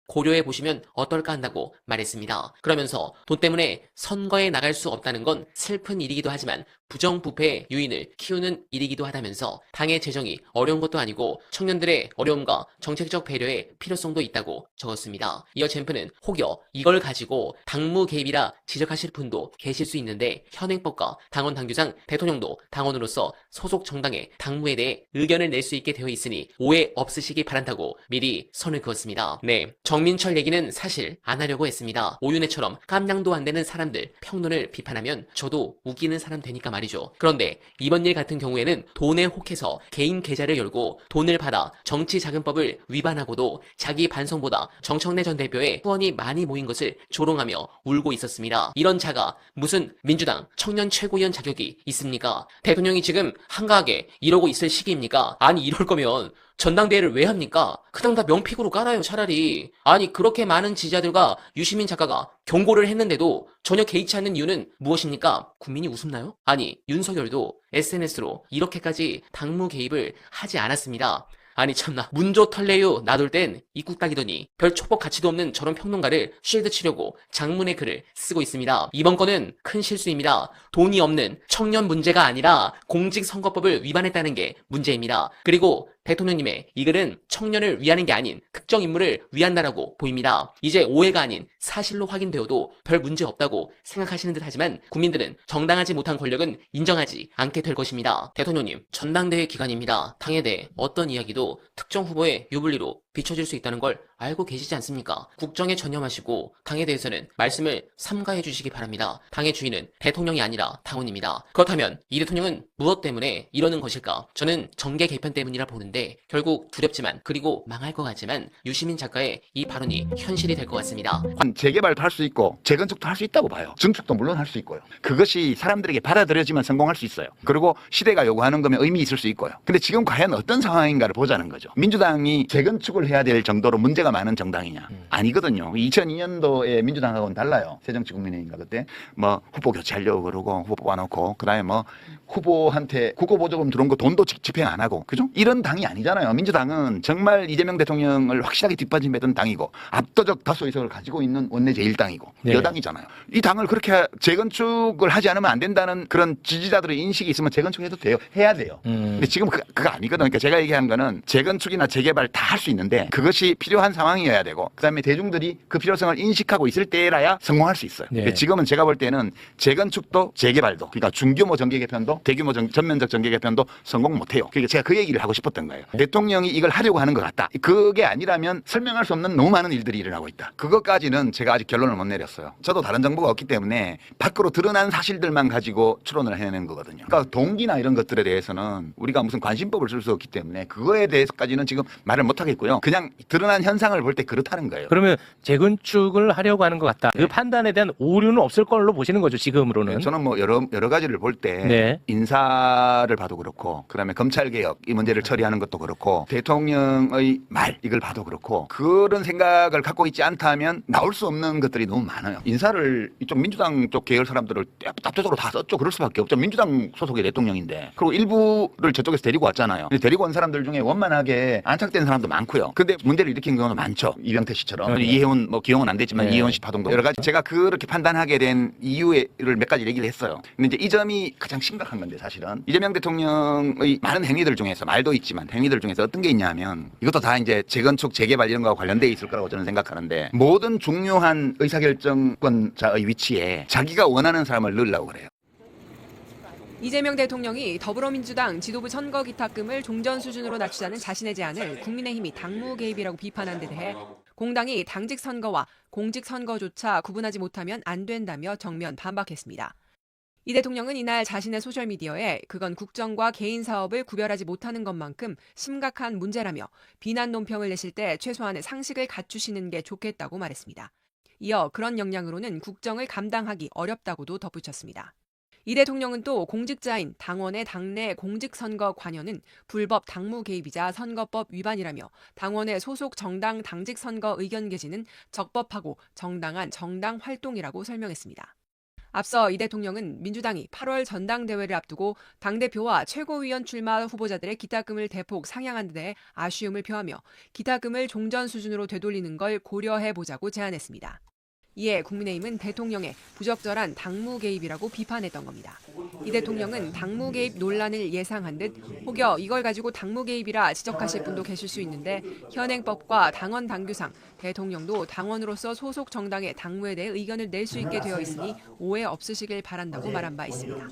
고려해 보시면 어떨까 한다고 말했습니다. 그러면서 돈 때문에 선거에 나갈 수 없다는 건 슬픈 일이기도 하지만 부정부패의 유인을 키우는 일이기도 하다면서 당의 재정이 어려운 것도 아니고 청년들의 어려움과 정책적 배려의 필요성도 있다고 적었습니다. 이어 젠프는 혹여 이걸 가지고 당무 개입이라 지적하실 분도 계실 수 있는데 현행법과 당원 당규상 대통령도 당원으로서 소속 정당의 당무에 대해 의견을 낼 수 있게 되어 있으니 오해 없으시기 바란다고 미리 선을 그었습니다. 네, 정민철 얘기는 사실 안 하려고 했습니다. 오윤회처럼 깜냥도 안 되는 사람들 평론을 비판하면 저도 우기는 사람 되니까 말이죠. 그런데 이번 일 같은 경우에는 돈에 혹해서 개인 계좌를 열고 돈을 받아 정치자금법을 위반하고도 자기 반성보다 정청래 전 대표의 후원이 많이 모인 것을 조롱하며 울고 있었습니다. 이런 자가 무슨 민주당 청년 최고위원 자격이 있습니까? 대통령이 지금 한가하게 이러고 있을 시기입니까? 아니 이럴 거면 전당대회를 왜 합니까? 그냥 다 명픽으로 깔아요 차라리. 아니 그렇게 많은 지지자들과 유시민 작가가 경고를 했는데도 전혀 개의치 않는 이유는 무엇입니까? 국민이 웃음나요? 아니 윤석열도 SNS로 이렇게까지 당무 개입을 하지 않았습니다. 아니 참나 문조 털레유 놔둘 땐 입국 딱이더니 별 촉법 가치도 없는 저런 평론가를 쉴드 치려고 장문의 글을 쓰고 있습니다. 이번 건은 큰 실수입니다. 돈이 없는 청년 문제가 아니라 공직선거법을 위반했다는 게 문제입니다. 그리고 대통령님의 이 글은 청년을 위하는 게 아닌 특정 인물을 위한다라고 보입니다. 이제 오해가 아닌 사실로 확인되어도 별 문제 없다고 생각하시는 듯 하지만 국민들은 정당하지 못한 권력은 인정하지 않게 될 것입니다. 대통령님, 전당대회 기간입니다. 당에 대해 어떤 이야기도 특정 후보의 유불리로 비춰질 수 있다는 걸 알고 계시지 않습니까? 국정에 전념하시고 당에 대해서는 말씀을 삼가해 주시기 바랍니다. 당의 주인은 대통령이 아니라 당원입니다. 그렇다면 이 대통령은 무엇 때문에 이러는 것일까? 저는 정계 개편 때문이라 보는데 결국 두렵지만 그리고 망할 것 같지만 유시민 작가의 이 발언이 현실이 될 것 같습니다. 재개발도 할 수 있고 재건축도 할 수 있다고 봐요. 증축도 물론 할 수 있고요. 그것이 사람들에게 받아들여지면 성공할 수 있어요. 그리고 시대가 요구하는 거면 의미 있을 수 있고요. 근데 지금 과연 어떤 상황인가를 보자는 거죠. 민주당이 재건축을 해야 될 정도로 문제가 많은 정당이냐? 아니거든요. 2002년도에 민주당하고는 달라요. 새정치국민회의인가 그때 뭐 후보 교체하려고 그러고 후보 뽑아놓고 그다음에 뭐 후보한테 국고보조금 들어온 거 돈도 집행 안 하고 그죠? 이런 당이 아니잖아요. 민주당은 정말 이재명 대통령을 확실하게 뒷받침했던 당이고 압도적 다수 의석을 가지고 있는 원내 제1당이고 네. 여당이잖아요. 이 당을 그렇게 재건축을 하지 않으면 안 된다는 그런 지지자들의 인식이 있으면 재건축해도 돼요. 해야 돼요. 근데 지금 그거 아니거든요. 그러니까 제가 얘기한 거는 재건축이나 재개발 다 할 수 있는데 그것이 필요한 상황이어야 되고 그다음에 대중들이 그 필요성을 인식하고 있을 때라야 성공할 수 있어요. 네. 근데 지금은 제가 볼 때는 재건축도 재개발도 그러니까 중규모 정계 개편도 대규모 전면적 정계 개편도 성공 못해요. 그러니까 제가 그 얘기를 하고 싶었던 거예요. 대통령이 이걸 하려고 하는 것 같다. 그게 아니라면 설명할 수 없는 너무 많은 일들이 일어나고 있다. 그것까지는 제가 아직 결론을 못 내렸어요. 저도 다른 정보가 없기 때문에 밖으로 드러난 사실들만 가지고 추론을 해내는 거거든요. 그러니까 동기나 이런 것들에 대해서는 우리가 무슨 관심법을 쓸 수 없기 때문에 그거에 대해서까지는 지금 말을 못 하겠고요. 그냥 드러난 현상을 볼 때 그렇다는 거예요. 그러면 재건축을 하려고 하는 것 같다. 그 판단에 대한 오류는 없을 걸로 보시는 거죠, 지금으로는. 저는 뭐 여러 가지를 볼 때 네. 인사를 봐도 그렇고 그다음에 검찰 개혁 이 문제를 처리하는 것도 그렇고 대통령의 말 이걸 봐도 그렇고 그런 생각을 갖고 있지 않다면 나올 수 없는 것들이 너무 많아요. 인사를 이쪽 민주당 쪽 계열 사람들을 압도적으로 다 썼죠. 그럴 수밖에 없죠. 민주당 소속의 대통령인데. 그리고 일부를 저쪽에서 데리고 왔잖아요. 근데 데리고 온 사람들 중에 원만하게 안착된 사람도 많고요. 근데 문제를 일으킨 경우도 많죠. 이병태 씨처럼. 네. 이혜원 뭐 기용은 안 됐지만 네. 이혜원 씨 파동도 여러 가지 제가 그렇게 판단하게 된 이유를 몇 가지 얘기를 했어요. 근데 이제 이 점이 가장 심각한 건데 사실은 이재명 대통령의 많은 행위들 중에서 말도 있지만 행위들 중에서 어떤 게 있냐면 이것도 다 이제 재건축 재개발 이런 거와 관련돼 있을 거라고 저는 생각하는데 모든 중요한 의사결정권자의 위치에 자기가 원하는 사람을 넣으려고 그래요. 이재명 대통령이 더불어민주당 지도부 선거 기탁금을 종전 수준으로 낮추자는 자신의 제안을 국민의힘이 당무 개입이라고 비판한 데 대해 공당이 당직 선거와 공직 선거조차 구분하지 못하면 안 된다며 정면 반박했습니다. 이 대통령은 이날 자신의 소셜미디어에 그건 국정과 개인 사업을 구별하지 못하는 것만큼 심각한 문제라며 비난 논평을 내실 때 최소한의 상식을 갖추시는 게 좋겠다고 말했습니다. 이어 그런 역량으로는 국정을 감당하기 어렵다고도 덧붙였습니다. 이 대통령은 또 공직자인 당원의 당내 공직선거 관여는 불법 당무 개입이자 선거법 위반이라며 당원의 소속 정당 당직선거 의견 개진은 적법하고 정당한 정당 활동이라고 설명했습니다. 앞서 이 대통령은 민주당이 8월 전당대회를 앞두고 당대표와 최고위원 출마 후보자들의 기탁금을 대폭 상향한 데 대해 아쉬움을 표하며 기탁금을 종전 수준으로 되돌리는 걸 고려해보자고 제안했습니다. 이에 국민의힘은 대통령의 부적절한 당무 개입이라고 비판했던 겁니다. 이 대통령은 당무 개입 논란을 예상한 듯 혹여 이걸 가지고 당무 개입이라 지적하실 분도 계실 수 있는데 현행법과 당원 당규상 대통령도 당원으로서 소속 정당의 당무에 대해 의견을 낼 수 있게 되어 있으니 오해 없으시길 바란다고 말한 바 있습니다.